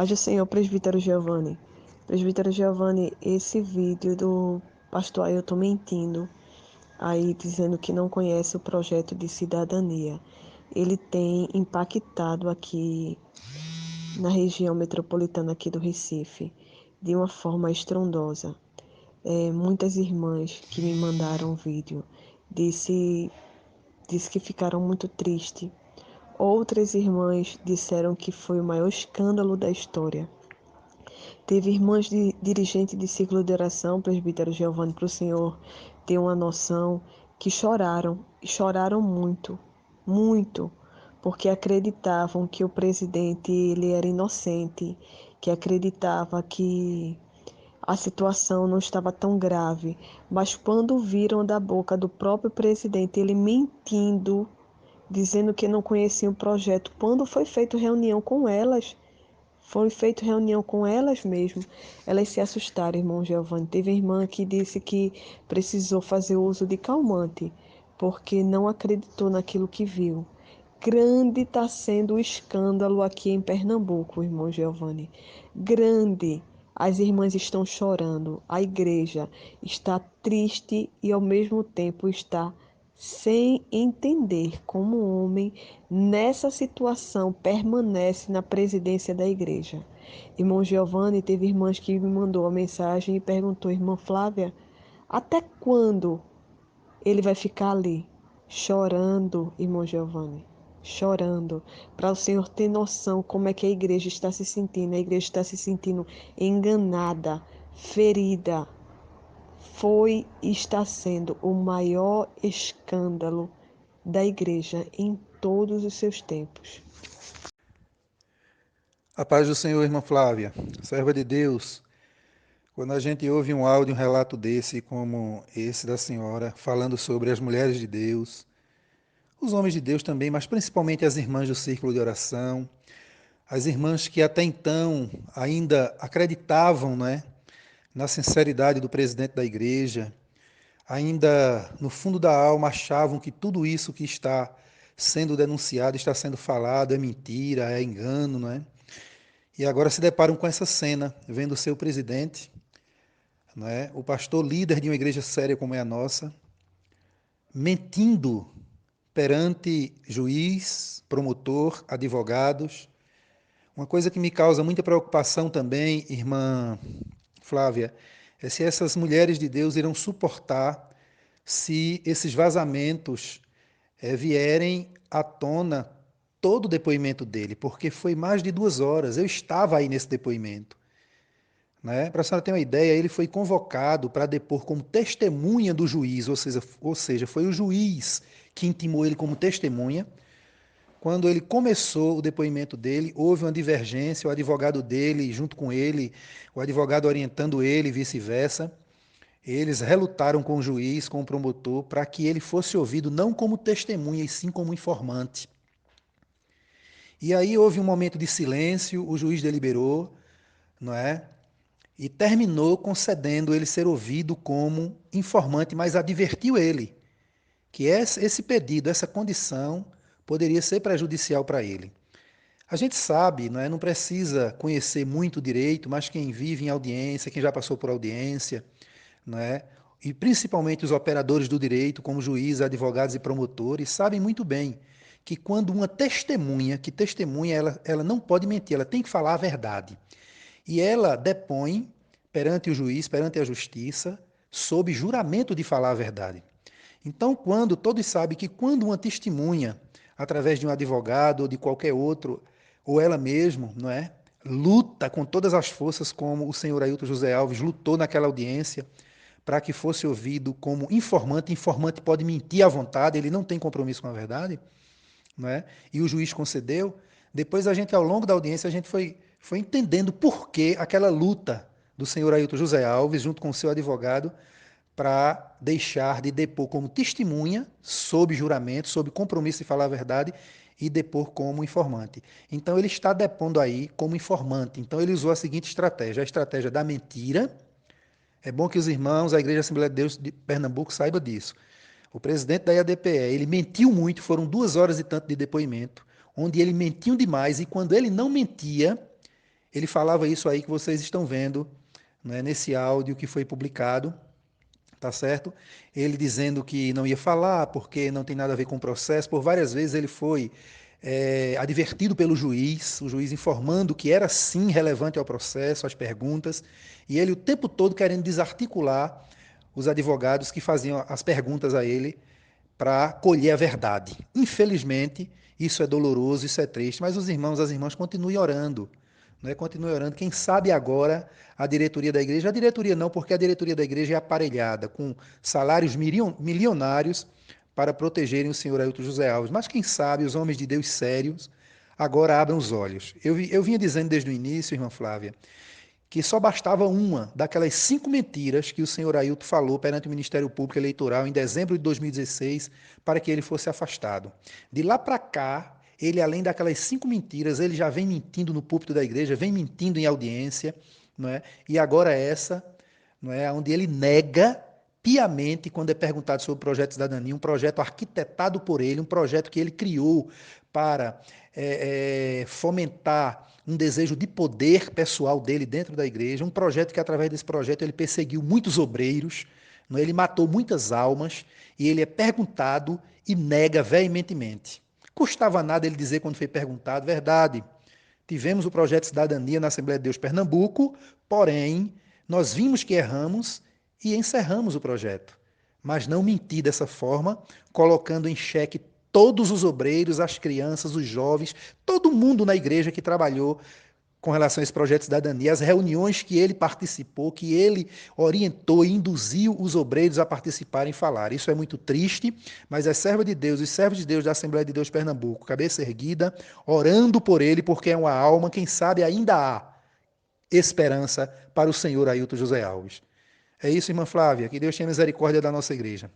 Paz do Senhor, presbítero Giovanni. Presbítero Giovanni, esse vídeo do pastor Ailton mentindo, aí dizendo que não conhece o projeto de cidadania, ele tem impactado aqui na região metropolitana aqui do Recife de uma forma estrondosa. Muitas irmãs que me mandaram o vídeo disse que ficaram muito tristes. Outras irmãs disseram que foi o maior escândalo da história. Teve irmãs dirigentes de ciclo de oração, presbítero Giovanni, para o Senhor ter uma noção, que choraram, e choraram muito, muito, porque acreditavam que o presidente ele era inocente, que acreditava que a situação não estava tão grave, mas quando viram da boca do próprio presidente ele mentindo, dizendo que não conhecia o projeto, quando foi feita reunião com elas, foi feita reunião com elas mesmo. Elas se assustaram, irmão Giovanni. Teve irmã que disse que precisou fazer uso de calmante, porque não acreditou naquilo que viu. Grande está sendo o escândalo aqui em Pernambuco, irmão Giovanni. Grande. As irmãs estão chorando, a igreja está triste e ao mesmo tempo está sem entender como um homem nessa situação permanece na presidência da igreja. Irmão Giovanni, teve irmãs que me mandou a mensagem e perguntou, irmã Flávia, até quando ele vai ficar ali? Chorando, irmão Giovanni, chorando, para o Senhor ter noção como é que a igreja está se sentindo. A igreja está se sentindo enganada, ferida. Foi e está sendo o maior escândalo da igreja em todos os seus tempos. A paz do Senhor, irmã Flávia, serva de Deus. Quando a gente ouve um áudio, um relato desse, como esse da senhora, falando sobre as mulheres de Deus, os homens de Deus também, mas principalmente as irmãs do círculo de oração, as irmãs que até então ainda acreditavam, na sinceridade do presidente da igreja, ainda no fundo da alma achavam que tudo isso que está sendo denunciado, está sendo falado, é mentira, é engano, E agora se deparam com essa cena, vendo o seu presidente, o pastor líder de uma igreja séria como é a nossa, mentindo perante juiz, promotor, advogados. Uma coisa que me causa muita preocupação também, irmã Flávia, é se essas mulheres de Deus irão suportar se esses vazamentos vierem à tona todo o depoimento dele, porque foi mais de 2 horas. Eu estava aí nesse depoimento. Para a senhora ter uma ideia, ele foi convocado para depor como testemunha do juiz, ou seja, foi o juiz que intimou ele como testemunha. Quando ele começou o depoimento dele, houve uma divergência, o advogado dele, junto com ele, o advogado orientando ele, e vice-versa. Eles relutaram com o juiz, com o promotor, para que ele fosse ouvido não como testemunha, e sim como informante. E aí houve um momento de silêncio, o juiz deliberou, não é? E terminou concedendo ele ser ouvido como informante, mas advertiu ele que esse pedido, essa condição, poderia ser prejudicial para ele. A gente sabe, não precisa conhecer muito direito, mas quem vive em audiência, quem já passou por audiência, não é? E principalmente os operadores do direito, como juízes, advogados e promotores, sabem muito bem que quando uma testemunha, que testemunha, ela não pode mentir, ela tem que falar a verdade. E ela depõe perante o juiz, perante a justiça, sob juramento de falar a verdade. Então, todos sabem que quando uma testemunha, através de um advogado ou de qualquer outro, ou ela mesma, luta com todas as forças, como o senhor Ailton José Alves lutou naquela audiência, para que fosse ouvido como informante. Informante pode mentir à vontade, ele não tem compromisso com a verdade, E o juiz concedeu. Depois a gente, ao longo da audiência, a gente foi entendendo por que aquela luta do senhor Ailton José Alves, junto com o seu advogado, para deixar de depor como testemunha, sob juramento, sob compromisso de falar a verdade, e depor como informante. Então ele está depondo aí como informante. Então ele usou a seguinte estratégia, a estratégia da mentira. É bom que os irmãos, a Igreja Assembleia de Deus de Pernambuco saiba disso. O presidente da IADPE, ele mentiu muito, foram 2 horas e tanto de depoimento, onde ele mentiu demais, e quando ele não mentia, ele falava isso aí que vocês estão vendo, né, nesse áudio que foi publicado, tá certo? Ele dizendo que não ia falar porque não tem nada a ver com o processo. Por várias vezes ele foi advertido pelo juiz, o juiz informando que era sim relevante ao processo, às perguntas, e ele o tempo todo querendo desarticular os advogados que faziam as perguntas a ele para colher a verdade. Infelizmente, isso é doloroso, isso é triste, mas os irmãos, as irmãs continuem orando, né? Continue orando. Quem sabe agora a diretoria da igreja, a diretoria não, porque a diretoria da igreja é aparelhada com salários milionários para protegerem o senhor Ailton José Alves. Mas quem sabe os homens de Deus sérios agora abram os olhos. Eu vinha dizendo desde o início, irmã Flávia, que só bastava uma daquelas 5 mentiras que o senhor Ailton falou perante o Ministério Público Eleitoral em dezembro de 2016 para que ele fosse afastado. De lá para cá, ele, além daquelas 5 mentiras, ele já vem mentindo no púlpito da igreja, vem mentindo em audiência, não é? E agora essa, não é, onde ele nega piamente quando é perguntado sobre o projeto de cidadania, um projeto arquitetado por ele, um projeto que ele criou para fomentar um desejo de poder pessoal dele dentro da igreja, um projeto que, através desse projeto, ele perseguiu muitos obreiros, não é? Ele matou muitas almas, e ele é perguntado e nega veementemente. Custava nada ele dizer, quando foi perguntado, verdade, tivemos o projeto de cidadania na Assembleia de Deus Pernambuco, porém, nós vimos que erramos e encerramos o projeto. Mas não mentir dessa forma, colocando em xeque todos os obreiros, as crianças, os jovens, todo mundo na igreja que trabalhou com relação a esse projeto de cidadania, as reuniões que ele participou, que ele orientou e induziu os obreiros a participarem e falar. Isso é muito triste, mas é servo de Deus e servos de Deus da Assembleia de Deus Pernambuco, cabeça erguida, orando por ele, porque é uma alma, quem sabe ainda há esperança para o senhor Ailton José Alves. É isso, irmã Flávia, que Deus tenha misericórdia da nossa igreja.